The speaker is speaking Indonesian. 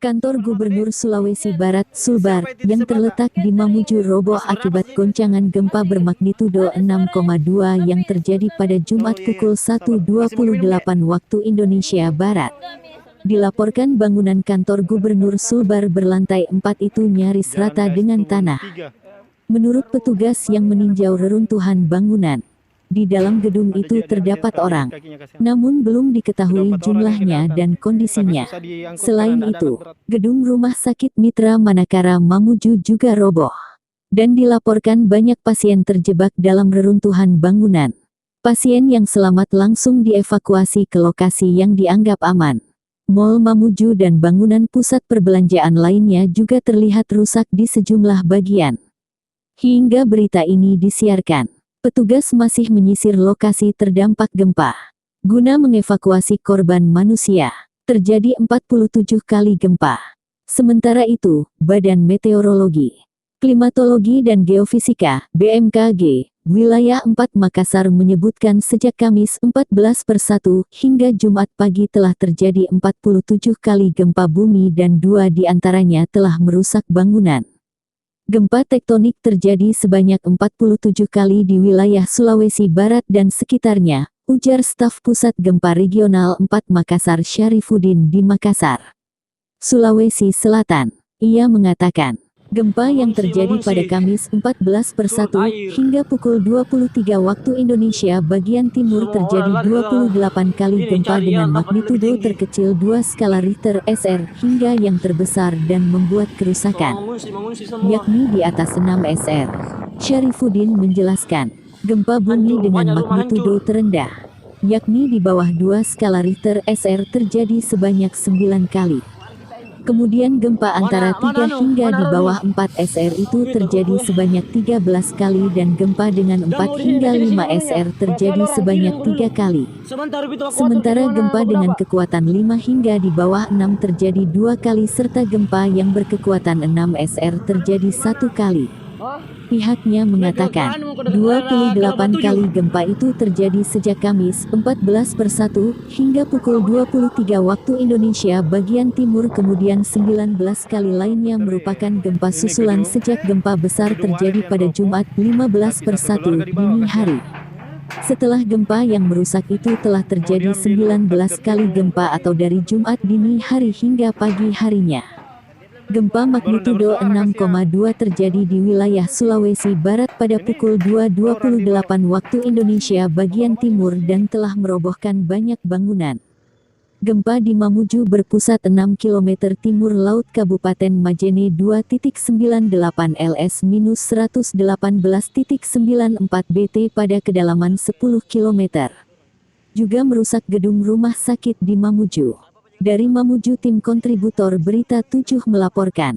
Kantor Gubernur Sulawesi Barat, Sulbar, yang terletak di Mamuju roboh akibat goncangan gempa bermagnitudo 6,2 yang terjadi pada Jumat pukul 1.28 waktu Indonesia Barat. Dilaporkan bangunan kantor Gubernur Sulbar berlantai 4 itu nyaris rata dengan tanah. Menurut petugas yang meninjau reruntuhan bangunan, di dalam gedung itu terdapat orang, namun belum diketahui jumlahnya dan kondisinya. Selain itu, gedung Rumah Sakit Mitra Manakara Mamuju juga roboh. Dan dilaporkan banyak pasien terjebak dalam reruntuhan bangunan. Pasien yang selamat langsung dievakuasi ke lokasi yang dianggap aman. Mall Mamuju dan bangunan pusat perbelanjaan lainnya juga terlihat rusak di sejumlah bagian. Hingga berita ini disiarkan, petugas masih menyisir lokasi terdampak gempa guna mengevakuasi korban manusia. Terjadi 47 kali gempa. Sementara itu, Badan Meteorologi, Klimatologi dan Geofisika (BMKG) Wilayah 4 Makassar menyebutkan sejak Kamis 14/1 hingga Jumat pagi telah terjadi 47 kali gempa bumi dan 2 diantaranya telah merusak bangunan. Gempa tektonik terjadi sebanyak 47 kali di wilayah Sulawesi Barat dan sekitarnya, ujar staf Pusat Gempa Regional 4 Makassar Syarifuddin di Makassar, Sulawesi Selatan. Ia mengatakan, gempa yang terjadi pada Kamis 14/1 hingga pukul 23 waktu Indonesia bagian timur terjadi 28 kali gempa dengan magnitudo terkecil 2 skala Richter SR hingga yang terbesar dan membuat kerusakan, yakni di atas 6 SR. Syarifuddin menjelaskan, gempa bumi dengan magnitudo terendah, yakni di bawah 2 skala Richter SR terjadi sebanyak 9 kali. Kemudian gempa antara 3 hingga di bawah 4 SR itu terjadi sebanyak 13 kali dan gempa dengan 4 hingga 5 SR terjadi sebanyak 3 kali. Sementara gempa dengan kekuatan 5 hingga di bawah 6 terjadi 2 kali serta gempa yang berkekuatan 6 SR terjadi 1 kali. Pihaknya mengatakan, 28 kali gempa itu terjadi sejak Kamis 14/1 hingga pukul 23 waktu Indonesia bagian timur, kemudian 19 kali lainnya merupakan gempa susulan sejak gempa besar terjadi pada Jumat 15/1 dini hari. Setelah gempa yang merusak itu telah terjadi 19 kali gempa atau dari Jumat dini hari hingga pagi harinya. Gempa magnitudo 6,2 terjadi di wilayah Sulawesi Barat pada pukul 2.28 waktu Indonesia bagian timur dan telah merobohkan banyak bangunan. Gempa di Mamuju berpusat 6 km timur laut Kabupaten Majene 2.98 LS-118.94 BT pada kedalaman 10 km. Juga merusak gedung rumah sakit di Mamuju. Dari Mamuju, tim kontributor Berita 7 melaporkan.